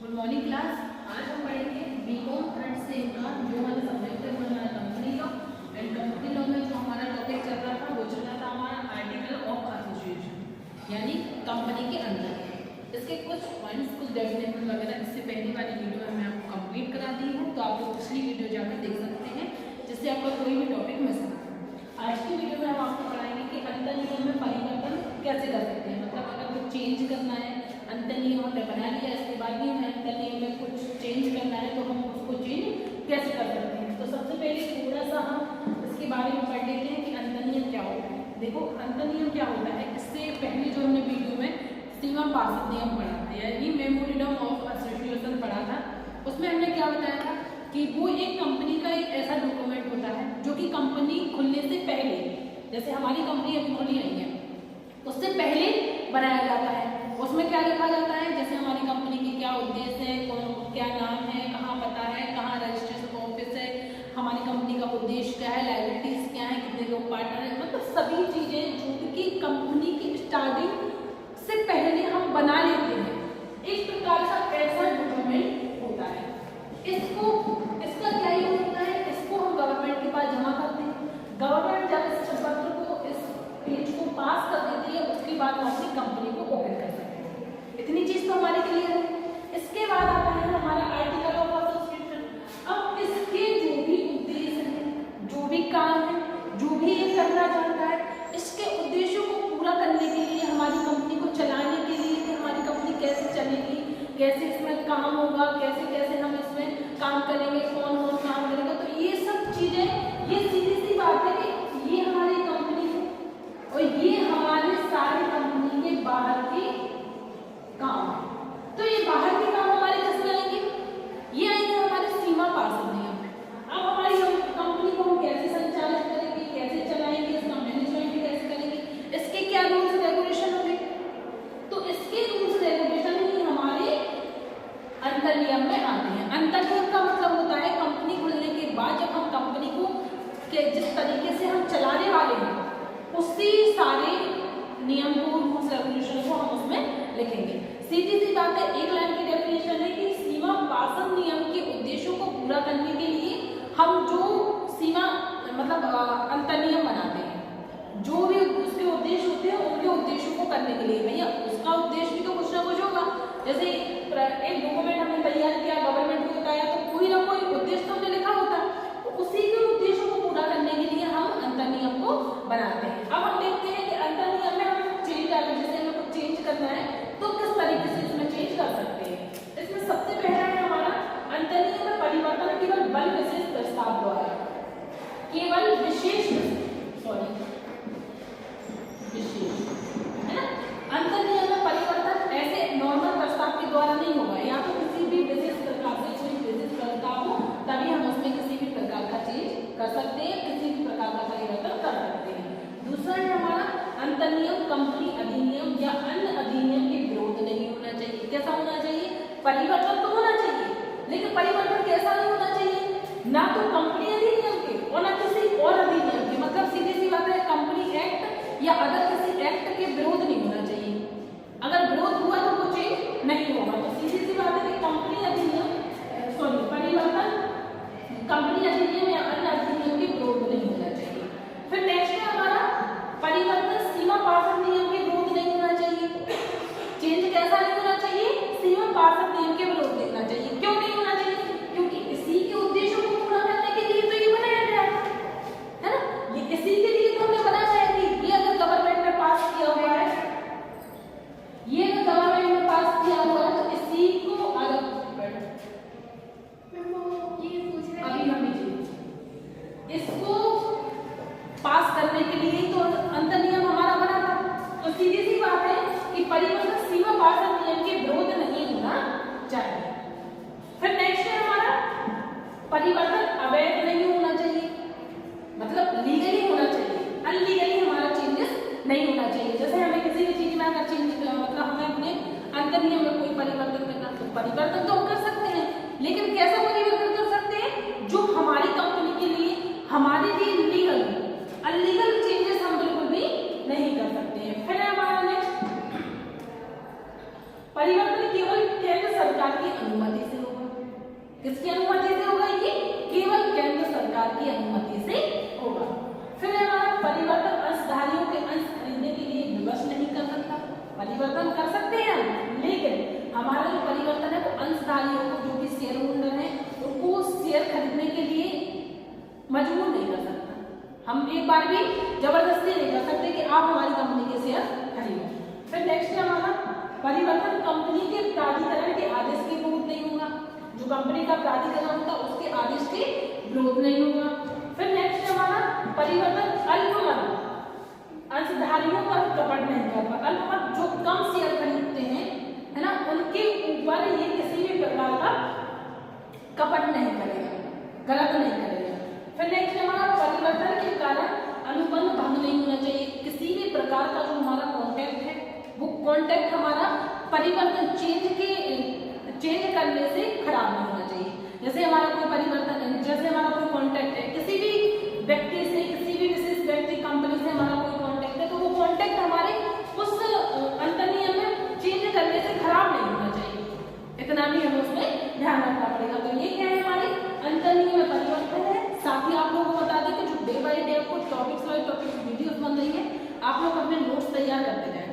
Good morning class. आज हम पढ़ेंगे बीकॉम थर्ड सेम का जो हमारा सब्जेक्ट है वो हमारा company law. And company law में जो हमारा टॉपिक चल रहा था वो चल रहा था हमारा आर्टिकल ऑफ एसोसिएशन, यानी कंपनी के अंदर इसके कुछ पॉइंट्स, कुछ डेफिनेशन वगैरह इससे पहली वाली वीडियो में मैं आपको कंप्लीट करा दी हूँ, तो आप लोग पिछली वीडियो जाकर देख सकते हैं जिससे आपका कोई भी टॉपिक मिस ना हो। आज की वीडियो में हम आपको पढ़ाएंगे कि अंतर नियम में परिवर्तन कैसे कर सकते हैं। मतलब अगर कुछ चेंज करना है, अंतर नियम हमने बना लिया, इसके बाद भी हमें अंतर नियम में कुछ चेंज करना है तो हम उसको चेंज कैसे कर सकते हैं। तो सबसे पहले थोड़ा सा हम इसके बारे में पढ़ लेते हैं कि अंतर नियम क्या होता है। देखो अंतर नियम क्या होता है, इससे पहले जो हमने वीडियो में सीमा पार्षद नियम पढ़ा था यानी मेमोरेंडम ऑफ एसोसिएशन पढ़ा था, उसमें हमने क्या बताया था कि वो एक कंपनी का एक ऐसा डॉक्यूमेंट होता है जो कि कंपनी खुलने से पहले, जैसे हमारी कंपनी अभी खुली नहीं है उससे पहले बनाया जाता है। उसमें क्या लिखा जाता है, जैसे हमारी कंपनी की क्या उद्देश्य है, क्या नाम है, कहाँ पता है, कहाँ रजिस्ट्रेशन ऑफिस है, हमारी कंपनी का उद्देश्य क्या है, लायबिलिटीज क्या है, कितने लोग पार्टनर है, मतलब सभी चीजें जो कि कंपनी की स्टार्टिंग से पहले हम बना लेते हैं। एक प्रकार का ऐसा डॉक्यूमेंट होता है। इसका क्या ही होता है, इसको हम गवर्नमेंट के पास जमा करते हैं। गवर्नमेंट जब इस पत्र को, इस पेज को पास कर देती है उसके बाद हम अपनी कंपनी को ओपन कर सकते हैं। इतनी चीज तो हमारे क्लियर है। इसके बाद आता है हमारा आर्टिकल ऑफ एसोसिएशन। अब इसके जो भी उद्देश्य है, जो भी काम है, जो भी ये करना चाहता है, इसके उद्देश्यों को पूरा करने के लिए, हमारी कंपनी को चलाने के लिए कि हमारी कंपनी कैसे चलेगी, कैसे इसमें काम होगा, कैसे कैसे हम इसमें काम करेंगे, कौन कौन काम करेगा, तो ये सब चीजें, ये सीधी सी बात है कि ये हमारी कंपनी है और ये हमारे सारे कंपनी के बाहर के काम है। तो ये बाहर के काम हमारे किसमें आएंगे, ये आएंगे हमारे सीमा पार्षद नियम में। अब हमारी कंपनी को हम कैसे संचालित करेंगे, कैसे चलाएंगे, इसका मैनेजमेंट कैसे करेंगे, इसके क्या रूल्स रेगुलेशन होंगे, तो इसके रूल्स रेगुलेशन ही हमारे अंतर नियम में आते हैं। अंतर नियम का मतलब होता है कंपनी खुलने के बाद जब हम कंपनी को के जिस तरीके से हम चलाने वाले हैं उसी सारे नियम को, रूल्स रेगुलेशन को हम उसमें लिखेंगे। सीधी सी बात है, एक लाइन की डेफिनेशन है कि सीमा पार्षद नियम के उद्देश्यों को पूरा करने के लिए हम जो सीमा मतलब अंतर नियम बनाते हैं, जो भी उसके उद्देश्य होते हैं उनके उद्देश्यों को करने के लिए, भैया उसका उद्देश्य भी तो कुछ ना कुछ होगा। जैसे एक डॉक्यूमेंट हमने तैयार किया, गवर्नमेंट को बताया, तो कोई ना कोई उद्देश्य तो हमने लिखा होता है, तो उसी के उद्देश्यों को पूरा करने के लिए हम अंतर नियम को बनाते हैं। अब हम देखते हैं कि अंतर नियम में हम चेंज आगे, जैसे हमें कुछ चेंज करना है तो किस तरीके से इसमें चेंज कर सकते हैं। इसमें सबसे पहला है हमारा अंतर नियम में परिवर्तन केवल बल विशेष प्रस्ताव द्वारा, केवल विशेष है ना। अंतर नियम में परिवर्तन ऐसे नॉर्मल प्रस्ताव के द्वारा नहीं होगा, या तो किसी भी विशेष प्रकार से कोई विशेष प्रस्ताव हो तभी हम उसमें किसी भी प्रकार का चेंज कर सकते हैं, किसी भी प्रकार का परिवर्तन कर सकते हैं। दूसरा है हमारा अंतर नियम कंपनी अधिनियम या अन्य अधिनियम के विरोध नहीं होना चाहिए। कैसा होना चाहिए, परिवर्तन तो होना चाहिए लेकिन परिवर्तन कैसा नहीं होना चाहिए, ना तो कंपनी अधिनियम के और ना किसी और अधिनियम के। मतलब सीधी सी बात है, कंपनी एक्ट या अदर किसी एक्ट के विरोध नहीं होना चाहिए। अगर विरोध हुआ तो वो चेंज नहीं होगा। तो सीधी सी बात है कि कंपनी अधिनियम परिवर्तन कंपनी अधिनियम या अन्य अधिनियम के विरोध नहीं होना चाहिए। फिर नेक्स्ट है हमारा परिवर्तन सीमा पार्षद नियम के विरोध नहीं होना चाहिए। चेंज कैसा नहीं होना चाहिए, सीमा पार्षद नियम के विरोध नहीं होना चाहिए। क्यों नहीं होना चाहिए, क्योंकि इसी के उद्देश्यों को पूरा करने के लिए तो ये बनाया गया है ना। ये इसी के लिए तो हमने बनाया है कि ये अगर गवर्नमेंट ने पास किया हुआ है, ये अगर गवर्नमेंट ने पास किया हुआ है तो इसी को इसको पास करने के लिए तो अंतर नियम हमारा बना था। तो सीधी सी बात है कि परिवर्तन सीमा पार्षद नियम के विरोध नहीं होना चाहिए। फिर नेक्स्ट है हमारा परिवर्तन अवैध नहीं होना चाहिए, मतलब लीगली होना चाहिए, अनलीगली हमारा चेंजेस नहीं होना चाहिए। जैसे हमें किसी भी चीज में अगर चेंज मतलब हमें अपने अंतर नियम में कोई परिवर्तन करना, तो परिवर्तन तो हम कर सकते हैं, लेकिन कैसे परिवर्तन कर सकते हैं, जो हमारी कंपनी के लिए, हमारे लिए लीगल, अनलीगल चेंजेस हम बिल्कुल भी नहीं कर सकते हैं। फिर हमारा नेक्स्ट परिवर्तन केवल केंद्र सरकार की अनुमति किसकी अनुमति से होगा ये? केवल केंद्र सरकार की अनुमति से होगा। फिर हमारा परिवर्तन अंशधारियों के अंश खरीदने के लिए विवश नहीं कर सकता। परिवर्तन कर सकते हैं हम, लेकिन हमारा जो परिवर्तन है वो अंशधारियों को, जो भी शेयर होल्डर है, उनको शेयर खरीदने के लिए मजबूर नहीं कर सकता। हम एक बार भी जबरदस्ती नहीं कर सकते कि आप हमारी कंपनी के शेयर खरीदो। फिर नेक्स्ट है हमारा परिवर्तन कंपनी के प्राधिकरण के आदेश के विरुद्ध नहीं होगा। जो कंपनी का प्राधिकरण होता है उसके आदेश के विरोध नहीं होगा। फिर नेक्स्ट हमारा परिवर्तन अल्पमत अंशधारियों पर कपट नहीं करता। अल्पमत जो कम शेयर खरीदते हैं, है ना, उनके ऊपर ये किसी भी प्रकार का कपट नहीं करेगा, गलत नहीं करेगा। फिर नेक्स्ट हमारा परिवर्तन के कारण अनुबंध भंग नहीं होना चाहिए। किसी भी प्रकार का जो हमारा कॉन्ट्रैक्ट है वो कॉन्ट्रैक्ट हमारा परिवर्तन चेंज करने से खराब नहीं होना चाहिए। जैसे हमारा कोई परिवर्तन, जैसे हमारा कोई कॉन्ट्रैक्ट है किसी भी व्यक्ति से, किसी भी विशेष व्यक्ति कंपनी से हमारा कोई कॉन्ट्रैक्ट है, तो वो कॉन्ट्रैक्ट हमारे उस अंतर्नियम में चेंज करने से खराब नहीं होना चाहिए। इतना भी हमें उसमें ध्यान रखना पड़ेगा। तो ये क्या है, हमारे अंतर्नियम में परिवर्तन है। साथ ही आप लोगों को बता दें कि जो डे बाय डे आपको टॉपिक्स वीडियोस बन रही है, आप लोग अपने नोट्स तैयार करते जाएं।